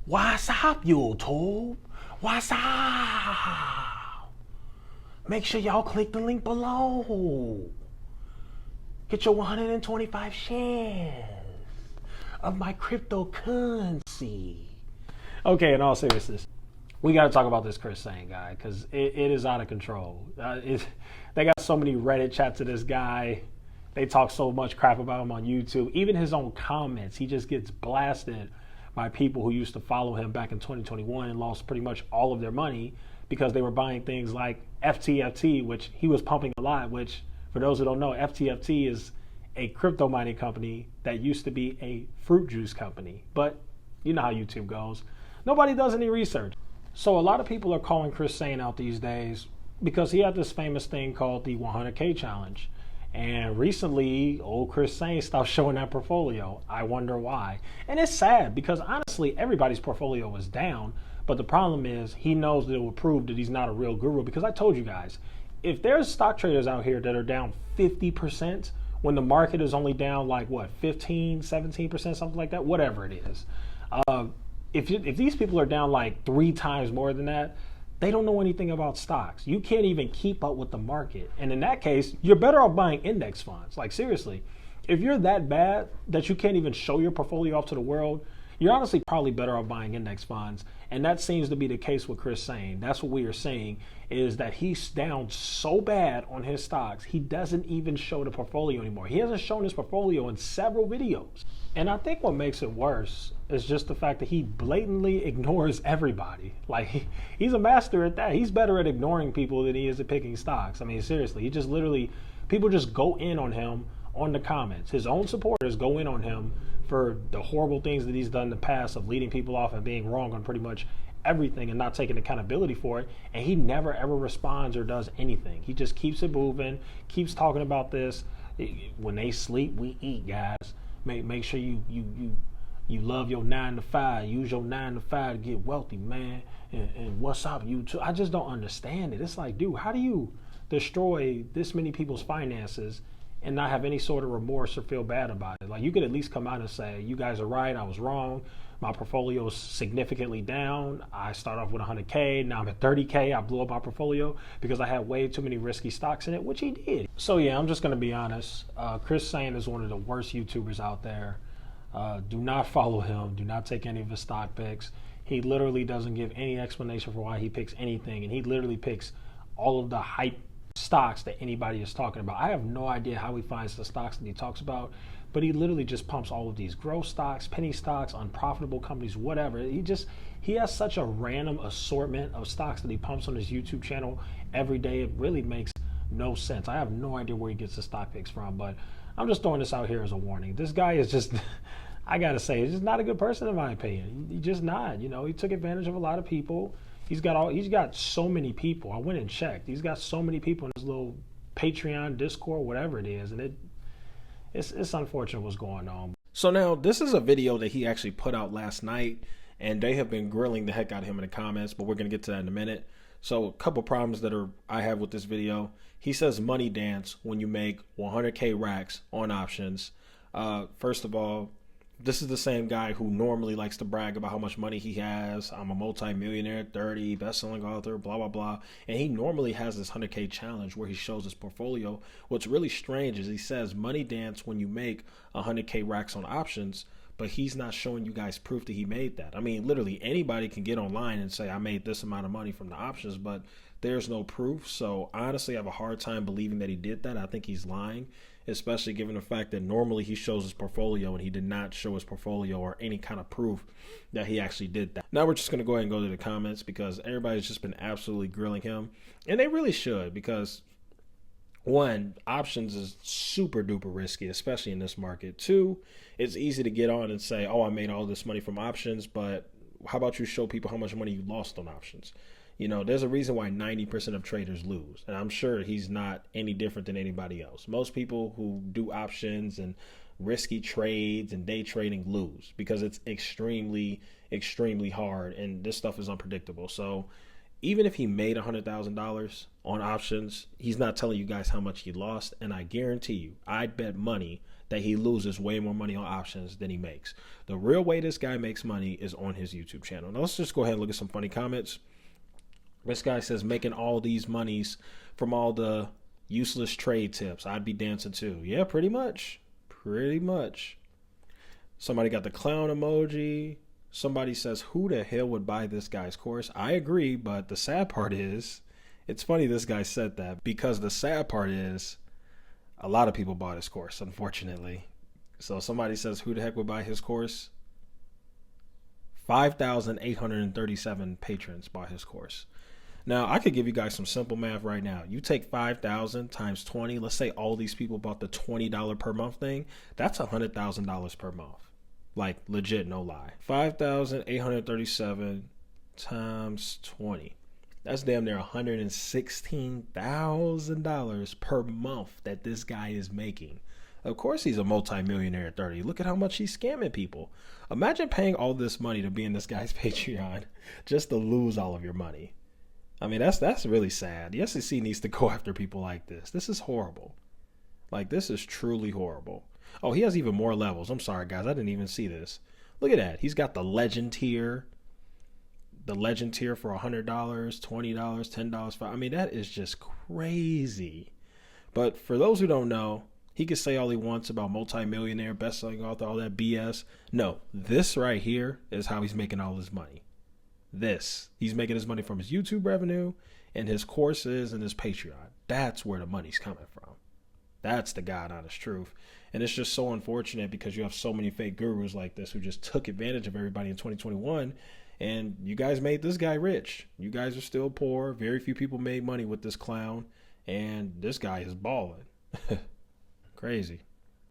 What's up, YouTube? What's up? Make sure y'all click the link below. Get your 125 shares of my cryptocurrency. Okay, in all seriousness, we got to talk about this Sain guy because it is out of control. They got so many Reddit chats of this guy. They talk so much crap about him on YouTube. Even his own comments, he just gets blasted by people who used to follow him back in 2021 and lost pretty much all of their money because they were buying things like FTFT, which he was pumping a lot, which for those who don't know, FTFT is a crypto mining company that used to be a fruit juice company. But you know how YouTube goes. Nobody does any research. So a lot of people are calling Sain out these days because he had this famous thing called the 100K challenge. And recently, old Sain stopped showing that portfolio. I wonder why. And it's sad because honestly, everybody's portfolio was down. But the problem is he knows that it will prove that he's not a real guru. Because I told you guys, if there's stock traders out here that are down 50% when the market is only down like what, 15, 17%, something like that, whatever it is. If these people are down like 3 times more than that, they don't know anything about stocks. You can't even keep up with the market. And in that case, you're better off buying index funds. Like seriously, if you're that bad that you can't even show your portfolio off to the world, you're honestly probably better off buying index funds. And that seems to be the case with Sain. That's what we are saying, is that he's down so bad on his stocks, he doesn't even show the portfolio anymore. He hasn't shown his portfolio in several videos. And I think what makes it worse is just the fact that he blatantly ignores everybody. Like, he's a master at that. He's better at ignoring people than he is at picking stocks. I mean, seriously, he just literally, people just go in on him on the comments. His own supporters go in on him for the horrible things that he's done in the past of leading people off and being wrong on pretty much everything and not taking accountability for it. And he never ever responds or does anything. He just keeps it moving, keeps talking about this. When they sleep, we eat, guys. Make sure you love your 9 to 5. Use your 9 to 5 to get wealthy, man. And what's up, YouTube? I just don't understand it. It's like, dude, how do you destroy this many people's finances and not have any sort of remorse or feel bad about it? Like, you could at least come out and say, you guys are right, I was wrong. My portfolio is significantly down. I started off with 100K, now I'm at 30K. I blew up my portfolio because I had way too many risky stocks in it, which he did. So yeah, I'm just gonna be honest. Sain is one of the worst YouTubers out there. Do not follow him. Do not take any of his stock picks. He literally doesn't give any explanation for why he picks anything, and he literally picks all of the hype stocks that anybody is talking about. I have no idea how he finds the stocks that he talks about, but he literally just pumps all of these growth stocks, penny stocks, unprofitable companies, whatever. He has such a random assortment of stocks that he pumps on his YouTube channel every day. It really makes no sense. I have no idea where he gets the stock picks from, but I'm just throwing this out here as a warning. This guy is just, I gotta say, he's just not a good person in my opinion. He's just not. You know, he took advantage of a lot of people. He's got so many people. I went and checked. He's got so many people in his little Patreon, Discord, whatever it is, and it's unfortunate what's going on. So now this is a video that he actually put out last night, and they have been grilling the heck out of him in the comments, but we're gonna get to that in a minute. So a couple problems that I have with this video. He says money dance when you make 100K racks on options. First of all, this is the same guy who normally likes to brag about how much money he has. I'm a multi-millionaire at 30, best-selling author, blah, blah, blah. And he normally has this 100K challenge where he shows his portfolio. What's really strange is he says money dance when you make 100K racks on options, but he's not showing you guys proof that he made that. I mean, literally anybody can get online and say, I made this amount of money from the options, but there's no proof. So honestly, I have a hard time believing that he did that. I think he's lying, especially given the fact that normally he shows his portfolio and he did not show his portfolio or any kind of proof that he actually did that. Now we're just going to go ahead and go to the comments because everybody's just been absolutely grilling him, and they really should, because one, options is super duper risky, especially in this market. Two, it's easy to get on and say, oh, I made all this money from options, but how about you show people how much money you lost on options? You know, there's a reason why 90% of traders lose. And I'm sure he's not any different than anybody else. Most people who do options and risky trades and day trading lose because it's extremely, extremely hard. And this stuff is unpredictable. So even if he made $100,000 on options, he's not telling you guys how much he lost. And I guarantee you, I'd bet money that he loses way more money on options than he makes. The real way this guy makes money is on his YouTube channel. Now let's just go ahead and look at some funny comments. This guy says, making all these monies from all the useless trade tips. I'd be dancing too. Yeah, pretty much. Pretty much. Somebody got the clown emoji. Somebody says, who the hell would buy this guy's course? I agree, but the sad part is, it's funny this guy said that, because the sad part is a lot of people bought his course, unfortunately. So somebody says, who the heck would buy his course? 5,837 patrons bought his course. Now, I could give you guys some simple math right now. You take 5,000 times 20. Let's say all these people bought the $20 per month thing. That's $100,000 per month. Like, legit, no lie. 5,837 times 20. That's damn near $116,000 per month that this guy is making. Of course he's a multimillionaire at 30. Look at how much he's scamming people. Imagine paying all this money to be in this guy's Patreon just to lose all of your money. I mean, that's really sad. The SEC needs to go after people like this. This is horrible. Like, this is truly horrible. Oh, he has even more levels. I'm sorry, guys. I didn't even see this. Look at that. He's got the legend tier. The legend tier for $100, $20, $10. I mean, that is just crazy. But for those who don't know, he can say all he wants about multimillionaire, best-selling author, all that BS. No, this right here is how he's making all his money. He's making his money from his YouTube revenue and his courses and his Patreon. That's where the money's coming from. That's the God honest truth. And it's just so unfortunate because you have so many fake gurus like this who just took advantage of everybody in 2021. And you guys made this guy rich. You guys are still poor. Very few people made money with this clown. And this guy is balling. Crazy.